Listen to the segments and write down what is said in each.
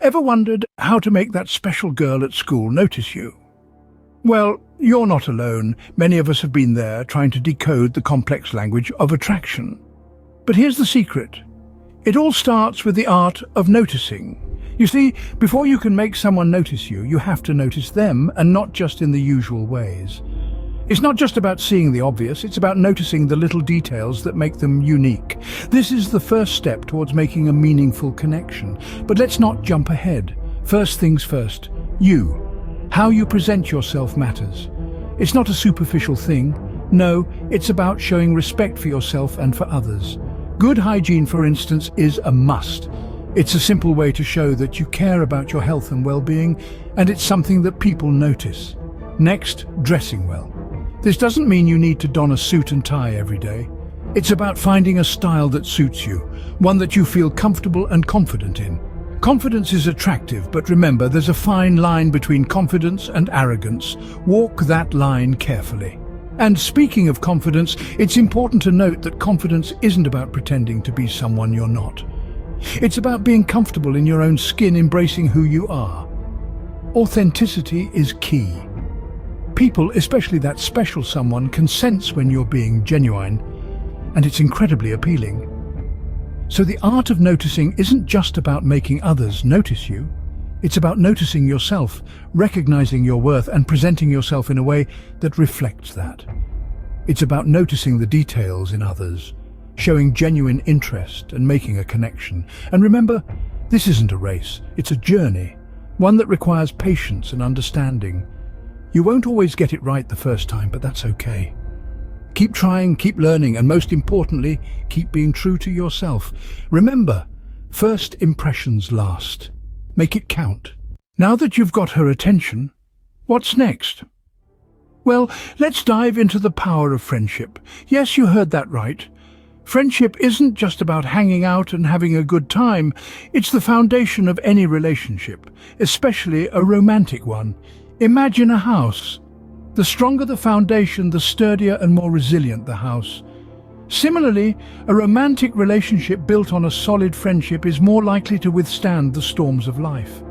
Ever wondered how to make that special girl at school notice you? Well, you're not alone. Many of us have been there trying to decode the complex language of attraction. But here's the secret. It all starts with the art of noticing. You see, before you can make someone notice you, you have to notice them, and not just in the usual ways. It's not just about seeing the obvious, it's about noticing the little details that make them unique. This is the first step towards making a meaningful connection. But let's not jump ahead. First things first, you. How you present yourself matters. It's not a superficial thing. No, it's about showing respect for yourself and for others. Good hygiene, for instance, is a must. It's a simple way to show that you care about your health and well-being, and it's something that people notice. Next, dressing well. This doesn't mean you need to don a suit and tie every day. It's about finding a style that suits you, one that you feel comfortable and confident in. Confidence is attractive, but remember, there's a fine line between confidence and arrogance. Walk that line carefully. And speaking of confidence, it's important to note that confidence isn't about pretending to be someone you're not. It's about being comfortable in your own skin, embracing who you are. Authenticity is key. People, especially that special someone, can sense when you're being genuine, and it's incredibly appealing. So the art of noticing isn't just about making others notice you. It's about noticing yourself, recognizing your worth, and presenting yourself in a way that reflects that. It's about noticing the details in others, showing genuine interest and making a connection. And remember, this isn't a race, it's a journey, one that requires patience and understanding. You won't always get it right the first time, but that's okay. Keep trying, keep learning, and most importantly, keep being true to yourself. Remember, first impressions last. Make it count. Now that you've got her attention, what's next? Well, let's dive into the power of friendship. Yes, you heard that right. Friendship isn't just about hanging out and having a good time. It's the foundation of any relationship, especially a romantic one. Imagine a house. The stronger the foundation, the sturdier and more resilient the house. Similarly, a romantic relationship built on a solid friendship is more likely to withstand the storms of life.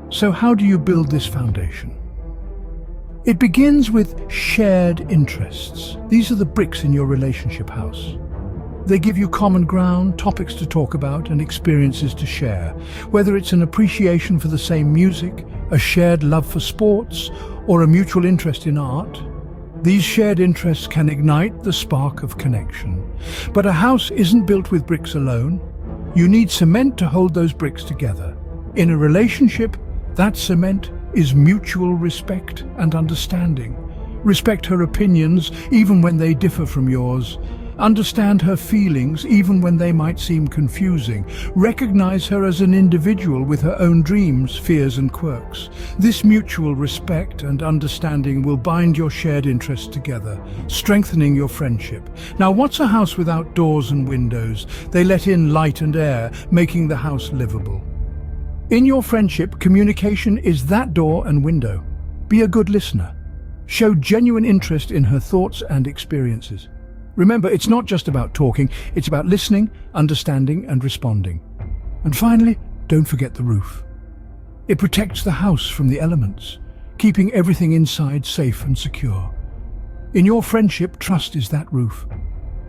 So how do you build this foundation? It begins with shared interests. These are the bricks in your relationship house. They give you common ground, topics to talk about, and experiences to share. Whether it's an appreciation for the same music, a shared love for sports, or a mutual interest in art, these shared interests can ignite the spark of connection. But a house isn't built with bricks alone. You need cement to hold those bricks together. In a relationship, that cement is mutual respect and understanding. Respect her opinions, even when they differ from yours. Understand her feelings, even when they might seem confusing. Recognize her as an individual with her own dreams, fears, and quirks. This mutual respect and understanding will bind your shared interests together, strengthening your friendship. Now, what's a house without doors and windows? They let in light and air, making the house livable. In your friendship, communication is that door and window. Be a good listener. Show genuine interest in her thoughts and experiences. Remember, it's not just about talking, it's about listening, understanding, and responding. And finally, don't forget the roof. It protects the house from the elements, keeping everything inside safe and secure. In your friendship, trust is that roof.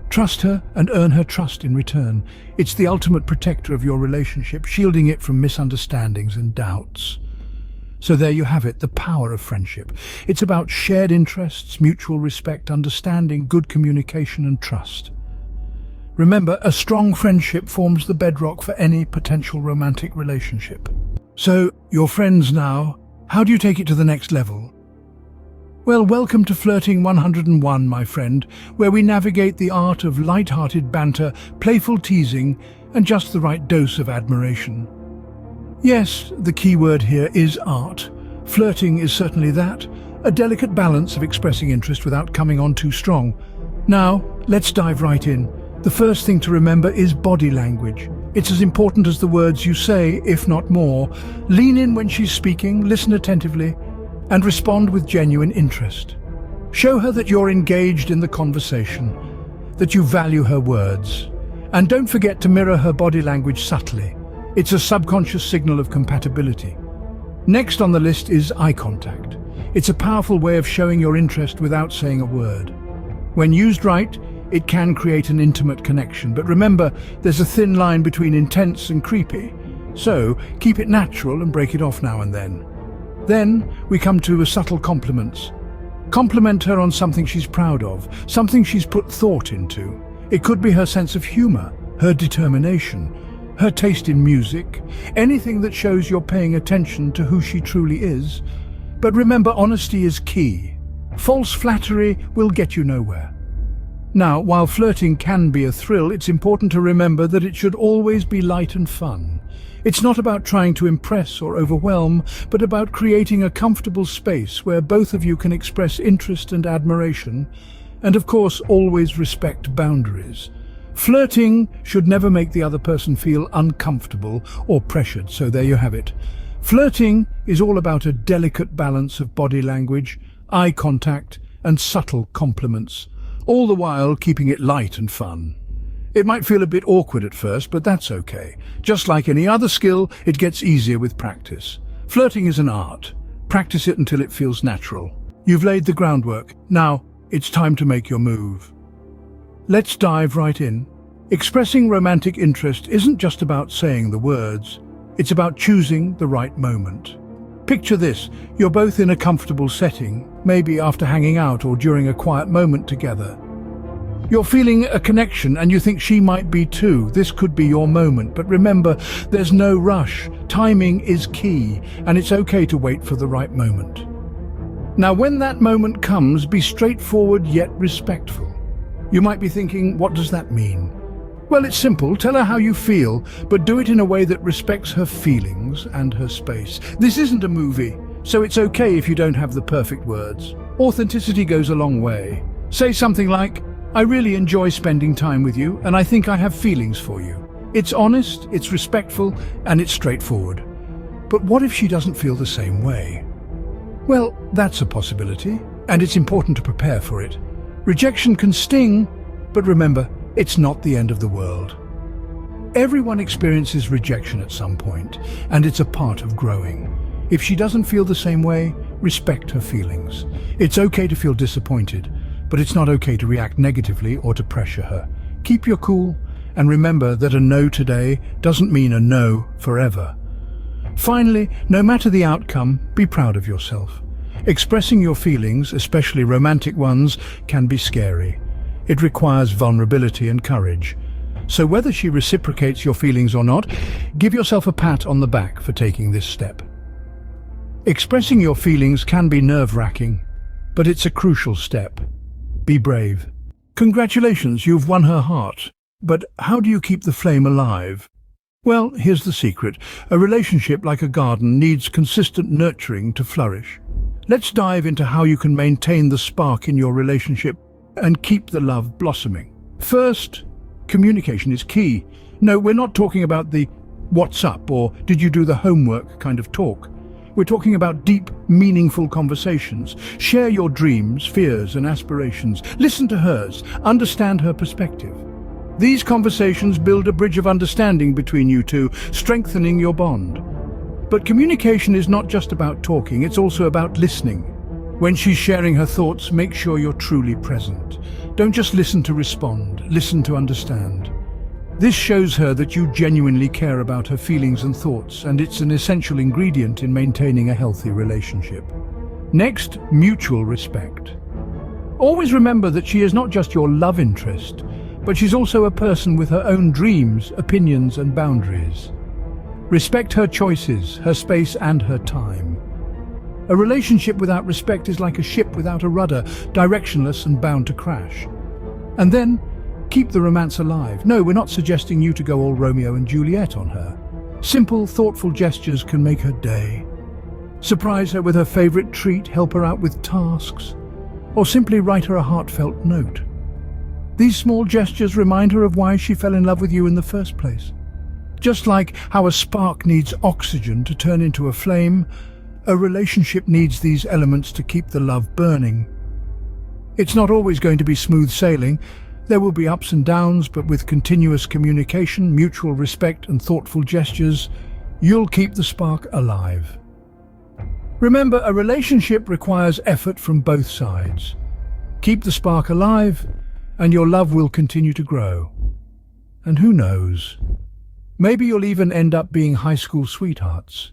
Trust her and earn her trust in return. It's the ultimate protector of your relationship, shielding it from misunderstandings and doubts. So there you have it, the power of friendship. It's about shared interests, mutual respect, understanding, good communication, and trust. Remember, a strong friendship forms the bedrock for any potential romantic relationship. So, you're friends now. How do you take it to the next level? Well, welcome to Flirting 101, my friend, where we navigate the art of light-hearted banter, playful teasing, and just the right dose of admiration. Yes, the key word here is art. Flirting is certainly that, a delicate balance of expressing interest without coming on too strong. Now, let's dive right in. The first thing to remember is body language. It's as important as the words you say, if not more. Lean in when she's speaking, listen attentively, and respond with genuine interest. Show her that you're engaged in the conversation, that you value her words. And don't forget to mirror her body language subtly. It's a subconscious signal of compatibility. Next on the list is eye contact. It's a powerful way of showing your interest without saying a word. When used right, it can create an intimate connection, but remember, there's a thin line between intense and creepy. So, keep it natural and break it off now and then. Then, we come to subtle compliments. Compliment her on something she's proud of, something she's put thought into. It could be her sense of humor, her determination, her taste in music, anything that shows you're paying attention to who she truly is. But remember, honesty is key. False flattery will get you nowhere. Now, while flirting can be a thrill, it's important to remember that it should always be light and fun. It's not about trying to impress or overwhelm, but about creating a comfortable space where both of you can express interest and admiration, and of course always respect boundaries. Flirting should never make the other person feel uncomfortable or pressured, so there you have it. Flirting is all about a delicate balance of body language, eye contact, and subtle compliments, all the while keeping it light and fun. It might feel a bit awkward at first, but that's okay. Just like any other skill, it gets easier with practice. Flirting is an art. Practice it until it feels natural. You've laid the groundwork. Now, it's time to make your move. Let's dive right in. Expressing romantic interest isn't just about saying the words. It's about choosing the right moment. Picture this, you're both in a comfortable setting, maybe after hanging out or during a quiet moment together. You're feeling a connection and you think she might be too. This could be your moment, but remember, there's no rush. Timing is key, and it's okay to wait for the right moment. Now, when that moment comes, be straightforward yet respectful. You might be thinking, what does that mean? Well, it's simple. Tell her how you feel, but do it in a way that respects her feelings and her space. This isn't a movie, so it's okay if you don't have the perfect words. Authenticity goes a long way. Say something like, I really enjoy spending time with you, and I think I have feelings for you. It's honest, it's respectful, and it's straightforward. But what if she doesn't feel the same way? Well, that's a possibility, and it's important to prepare for it. Rejection can sting, but remember, it's not the end of the world. Everyone experiences rejection at some point, and it's a part of growing. If she doesn't feel the same way, respect her feelings. It's okay to feel disappointed, but it's not okay to react negatively or to pressure her. Keep your cool, and remember that a no today doesn't mean a no forever. Finally, no matter the outcome, be proud of yourself. Expressing your feelings, especially romantic ones, can be scary. It requires vulnerability and courage. So whether she reciprocates your feelings or not, give yourself a pat on the back for taking this step. Expressing your feelings can be nerve-wracking, but it's a crucial step. Be brave. Congratulations, you've won her heart. But how do you keep the flame alive? Well, here's the secret. A relationship, like a garden, needs consistent nurturing to flourish. Let's dive into how you can maintain the spark in your relationship and keep the love blossoming. First, communication is key. No, we're not talking about the "what's up" or "did you do the homework" kind of talk. We're talking about deep, meaningful conversations. Share your dreams, fears, and aspirations. Listen to hers. Understand her perspective. These conversations build a bridge of understanding between you two, strengthening your bond. But communication is not just about talking, it's also about listening. When she's sharing her thoughts, make sure you're truly present. Don't just listen to respond, listen to understand. This shows her that you genuinely care about her feelings and thoughts, and it's an essential ingredient in maintaining a healthy relationship. Next, mutual respect. Always remember that she is not just your love interest, but she's also a person with her own dreams, opinions, and boundaries. Respect her choices, her space, and her time. A relationship without respect is like a ship without a rudder, directionless and bound to crash. And then, keep the romance alive. No, we're not suggesting you to go all Romeo and Juliet on her. Simple, thoughtful gestures can make her day. Surprise her with her favorite treat, help her out with tasks, or simply write her a heartfelt note. These small gestures remind her of why she fell in love with you in the first place. Just like how a spark needs oxygen to turn into a flame, a relationship needs these elements to keep the love burning. It's not always going to be smooth sailing. There will be ups and downs, but with continuous communication, mutual respect and thoughtful gestures, you'll keep the spark alive. Remember, a relationship requires effort from both sides. Keep the spark alive, and your love will continue to grow. And who knows, maybe you'll even end up being high school sweethearts.